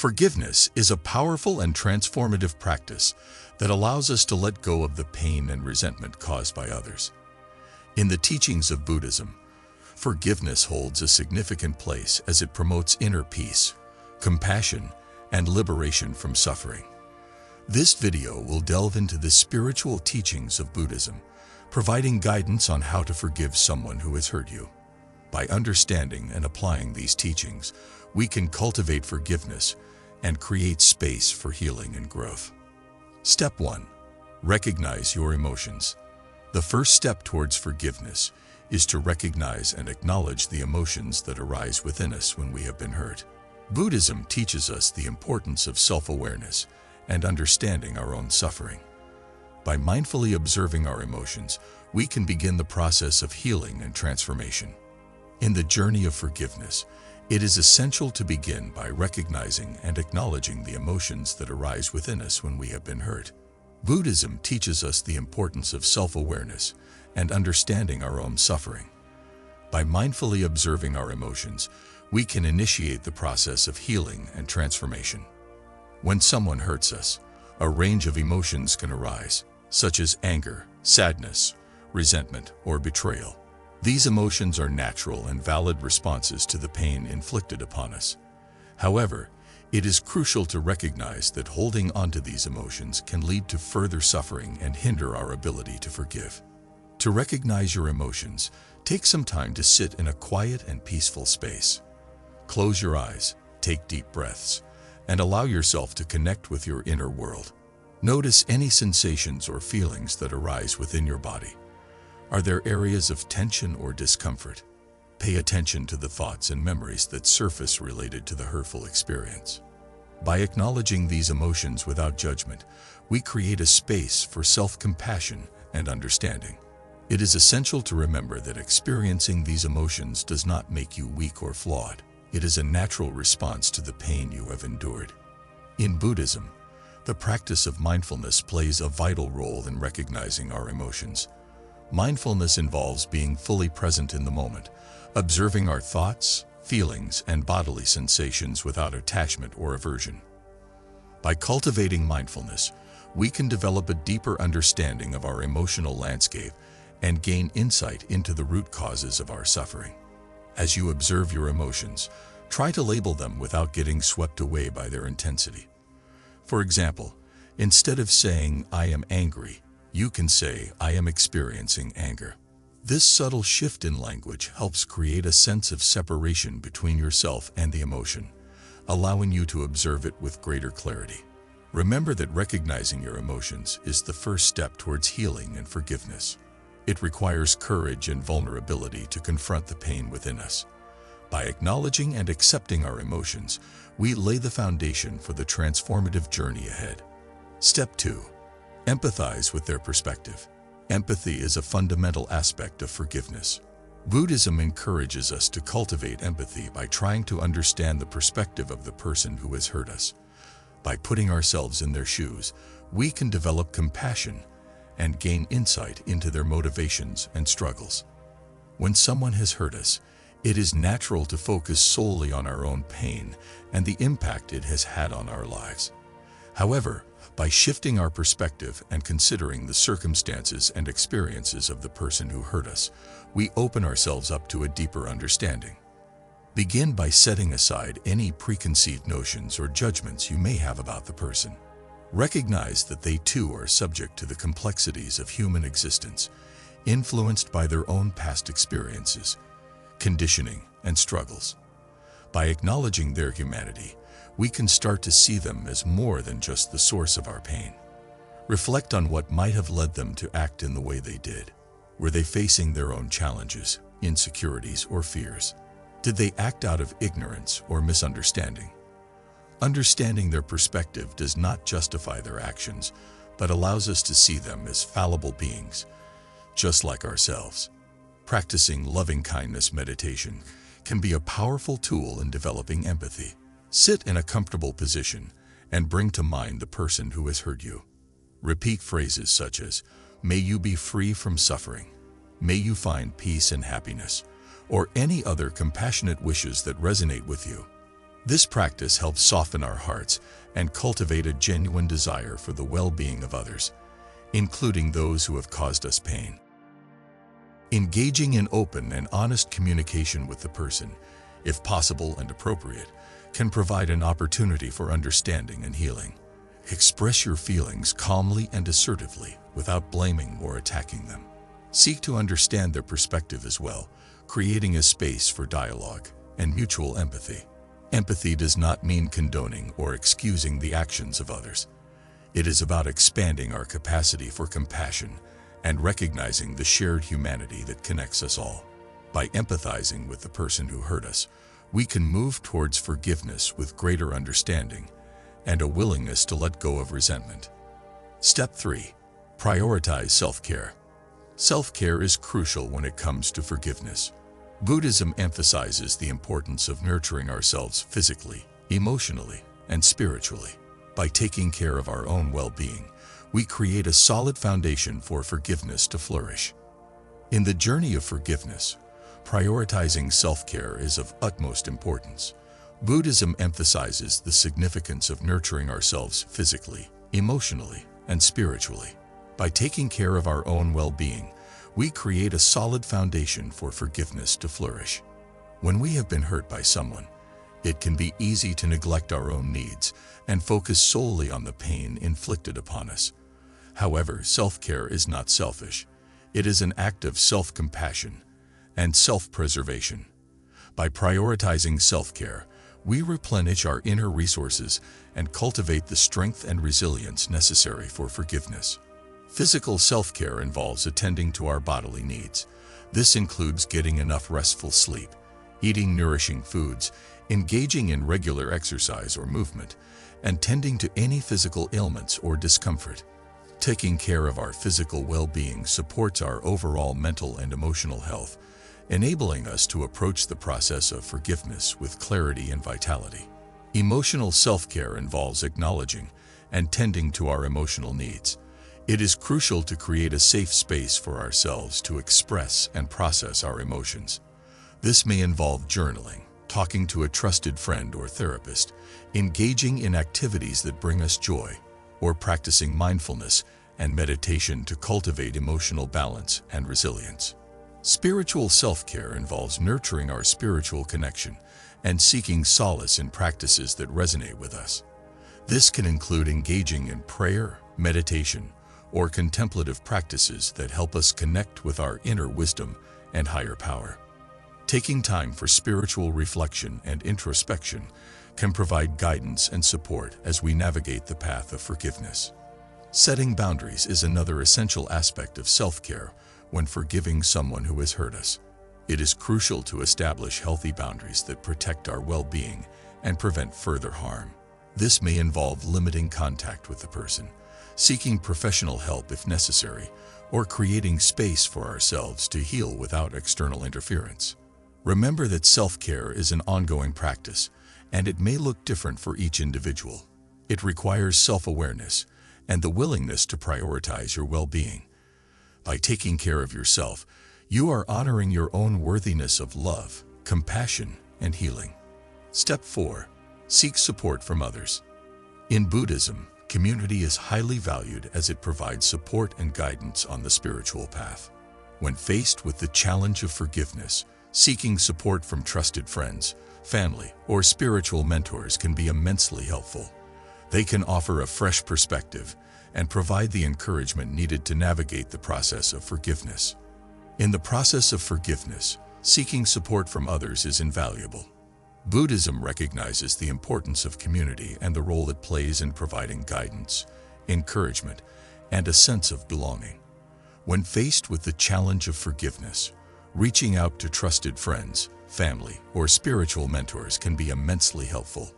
Forgiveness is a powerful and transformative practice that allows us to let go of the pain and resentment caused by others. In the teachings of Buddhism, forgiveness holds a significant place as it promotes inner peace, compassion, and liberation from suffering. This video will delve into the spiritual teachings of Buddhism, providing guidance on how to forgive someone who has hurt you. By understanding and applying these teachings, we can cultivate forgiveness and create space for healing and growth. Step 1. Recognize your emotions. The first step towards forgiveness is to recognize and acknowledge the emotions that arise within us when we have been hurt. Buddhism teaches us the importance of self-awareness and understanding our own suffering. By mindfully observing our emotions, we can begin the process of healing and transformation. In the journey of forgiveness, it is essential to begin by recognizing and acknowledging the emotions that arise within us when we have been hurt. Buddhism teaches us the importance of self-awareness and understanding our own suffering. By mindfully observing our emotions, we can initiate the process of healing and transformation. When someone hurts us, a range of emotions can arise, such as anger, sadness, resentment, or betrayal. These emotions are natural and valid responses to the pain inflicted upon us. However, it is crucial to recognize that holding onto these emotions can lead to further suffering and hinder our ability to forgive. To recognize your emotions, take some time to sit in a quiet and peaceful space. Close your eyes, take deep breaths, and allow yourself to connect with your inner world. Notice any sensations or feelings that arise within your body. Are there areas of tension or discomfort? Pay attention to the thoughts and memories that surface related to the hurtful experience. By acknowledging these emotions without judgment, we create a space for self-compassion and understanding. It is essential to remember that experiencing these emotions does not make you weak or flawed. It is a natural response to the pain you have endured. In Buddhism, the practice of mindfulness plays a vital role in recognizing our emotions. Mindfulness involves being fully present in the moment, observing our thoughts, feelings, and bodily sensations without attachment or aversion. By cultivating mindfulness, we can develop a deeper understanding of our emotional landscape and gain insight into the root causes of our suffering. As you observe your emotions, try to label them without getting swept away by their intensity. For example, instead of saying, "I am angry," you can say, "I am experiencing anger." This subtle shift in language helps create a sense of separation between yourself and the emotion, allowing you to observe it with greater clarity. Remember that recognizing your emotions is the first step towards healing and forgiveness. It requires courage and vulnerability to confront the pain within us. By acknowledging and accepting our emotions, we lay the foundation for the transformative journey ahead. Step 2. Empathize with their perspective. Empathy is a fundamental aspect of forgiveness. Buddhism encourages us to cultivate empathy by trying to understand the perspective of the person who has hurt us. By putting ourselves in their shoes, we can develop compassion and gain insight into their motivations and struggles. When someone has hurt us, it is natural to focus solely on our own pain and the impact it has had on our lives. However, by shifting our perspective and considering the circumstances and experiences of the person who hurt us, we open ourselves up to a deeper understanding. Begin by setting aside any preconceived notions or judgments you may have about the person. Recognize that they too are subject to the complexities of human existence, influenced by their own past experiences, conditioning, and struggles. By acknowledging their humanity, we can start to see them as more than just the source of our pain. Reflect on what might have led them to act in the way they did. Were they facing their own challenges, insecurities, or fears? Did they act out of ignorance or misunderstanding? Understanding their perspective does not justify their actions, but allows us to see them as fallible beings, just like ourselves. Practicing loving-kindness meditation can be a powerful tool in developing empathy. Sit in a comfortable position and bring to mind the person who has hurt you. Repeat phrases such as, "May you be free from suffering," "May you find peace and happiness," or any other compassionate wishes that resonate with you. This practice helps soften our hearts and cultivate a genuine desire for the well-being of others, including those who have caused us pain. Engaging in open and honest communication with the person, if possible and appropriate, can provide an opportunity for understanding and healing. Express your feelings calmly and assertively without blaming or attacking them. Seek to understand their perspective as well, creating a space for dialogue and mutual empathy. Empathy does not mean condoning or excusing the actions of others. It is about expanding our capacity for compassion and recognizing the shared humanity that connects us all. By empathizing with the person who hurt us, we can move towards forgiveness with greater understanding and a willingness to let go of resentment. Step 3. Prioritize self-care. Self-care is crucial when it comes to forgiveness. Buddhism emphasizes the importance of nurturing ourselves physically, emotionally, and spiritually. By taking care of our own well-being, we create a solid foundation for forgiveness to flourish. In the journey of forgiveness, prioritizing self-care is of utmost importance. Buddhism emphasizes the significance of nurturing ourselves physically, emotionally, and spiritually. By taking care of our own well-being, we create a solid foundation for forgiveness to flourish. When we have been hurt by someone, it can be easy to neglect our own needs and focus solely on the pain inflicted upon us. However, self-care is not selfish. It is an act of self-compassion and self-preservation. By prioritizing self-care, we replenish our inner resources and cultivate the strength and resilience necessary for forgiveness. Physical self-care involves attending to our bodily needs. This includes getting enough restful sleep, eating nourishing foods, engaging in regular exercise or movement, and tending to any physical ailments or discomfort. Taking care of our physical well-being supports our overall mental and emotional health, enabling us to approach the process of forgiveness with clarity and vitality. Emotional self-care involves acknowledging and tending to our emotional needs. It is crucial to create a safe space for ourselves to express and process our emotions. This may involve journaling, talking to a trusted friend or therapist, engaging in activities that bring us joy, or practicing mindfulness and meditation to cultivate emotional balance and resilience. Spiritual self-care involves nurturing our spiritual connection and seeking solace in practices that resonate with us. This can include engaging in prayer, meditation, or contemplative practices that help us connect with our inner wisdom and higher power. Taking time for spiritual reflection and introspection can provide guidance and support as we navigate the path of forgiveness. Setting boundaries is another essential aspect of self-care when forgiving someone who has hurt us. It is crucial to establish healthy boundaries that protect our well-being and prevent further harm. This may involve limiting contact with the person, seeking professional help if necessary, or creating space for ourselves to heal without external interference. Remember that self-care is an ongoing practice, and it may look different for each individual. It requires self-awareness and the willingness to prioritize your well-being. By taking care of yourself, you are honoring your own worthiness of love, compassion, and healing. Step 4. Seek support from others. In Buddhism, community is highly valued as it provides support and guidance on the spiritual path. When faced with the challenge of forgiveness, seeking support from trusted friends, family, or spiritual mentors can be immensely helpful. They can offer a fresh perspective and provide the encouragement needed to navigate the process of forgiveness. In the process of forgiveness, seeking support from others is invaluable. Buddhism recognizes the importance of community and the role it plays in providing guidance, encouragement, and a sense of belonging. When faced with the challenge of forgiveness, reaching out to trusted friends, family, or spiritual mentors can be immensely helpful.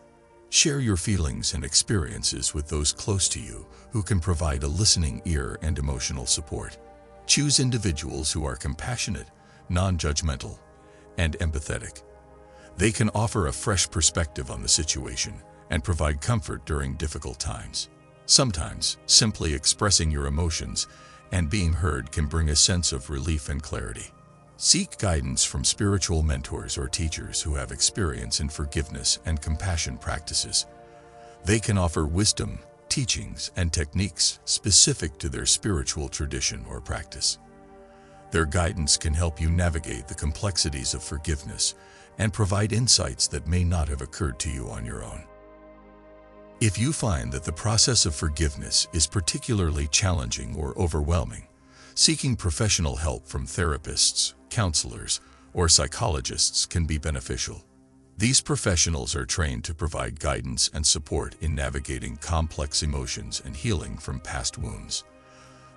Share your feelings and experiences with those close to you who can provide a listening ear and emotional support. Choose individuals who are compassionate, non-judgmental, and empathetic. They can offer a fresh perspective on the situation and provide comfort during difficult times. Sometimes, simply expressing your emotions and being heard can bring a sense of relief and clarity. Seek guidance from spiritual mentors or teachers who have experience in forgiveness and compassion practices. They can offer wisdom, teachings, and techniques specific to their spiritual tradition or practice. Their guidance can help you navigate the complexities of forgiveness and provide insights that may not have occurred to you on your own. If you find that the process of forgiveness is particularly challenging or overwhelming, seeking professional help from therapists, counselors, or psychologists can be beneficial. These professionals are trained to provide guidance and support in navigating complex emotions and healing from past wounds.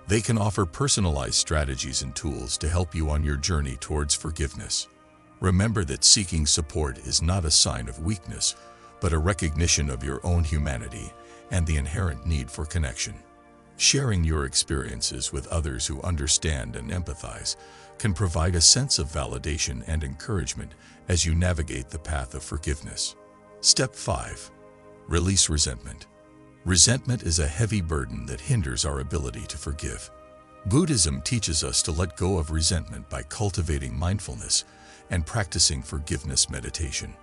They can offer personalized strategies and tools to help you on your journey towards forgiveness. Remember that seeking support is not a sign of weakness, but a recognition of your own humanity and the inherent need for connection. Sharing your experiences with others who understand and empathize can provide a sense of validation and encouragement as you navigate the path of forgiveness. Step 5. Release resentment. Resentment is a heavy burden that hinders our ability to forgive. Buddhism teaches us to let go of resentment by cultivating mindfulness and practicing forgiveness meditation.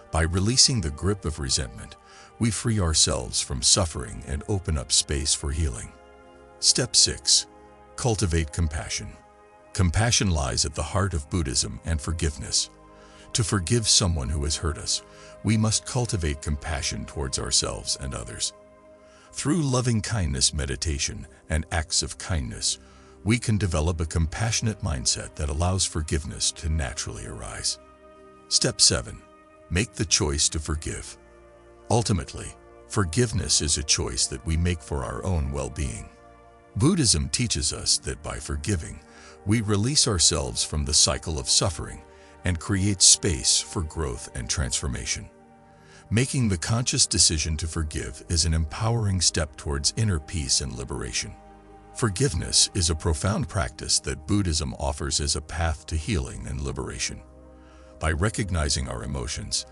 By releasing the grip of resentment, we free ourselves from suffering and open up space for healing. Step 6. Cultivate compassion. Compassion lies at the heart of Buddhism and forgiveness. To forgive someone who has hurt us, we must cultivate compassion towards ourselves and others. Through loving-kindness meditation and acts of kindness, we can develop a compassionate mindset that allows forgiveness to naturally arise. Step 7. Make the choice to forgive. Ultimately, forgiveness is a choice that we make for our own well-being. Buddhism teaches us that by forgiving, we release ourselves from the cycle of suffering and create space for growth and transformation. Making the conscious decision to forgive is an empowering step towards inner peace and liberation. Forgiveness is a profound practice that Buddhism offers as a path to healing and liberation. By recognizing our emotions,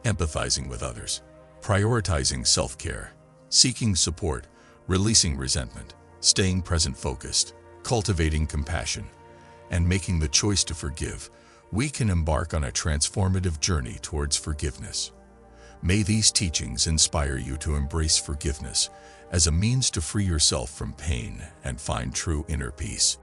empathizing with others, prioritizing self-care, seeking support, releasing resentment, staying present-focused, cultivating compassion, and making the choice to forgive, we can embark on a transformative journey towards forgiveness. May these teachings inspire you to embrace forgiveness as a means to free yourself from pain and find true inner peace.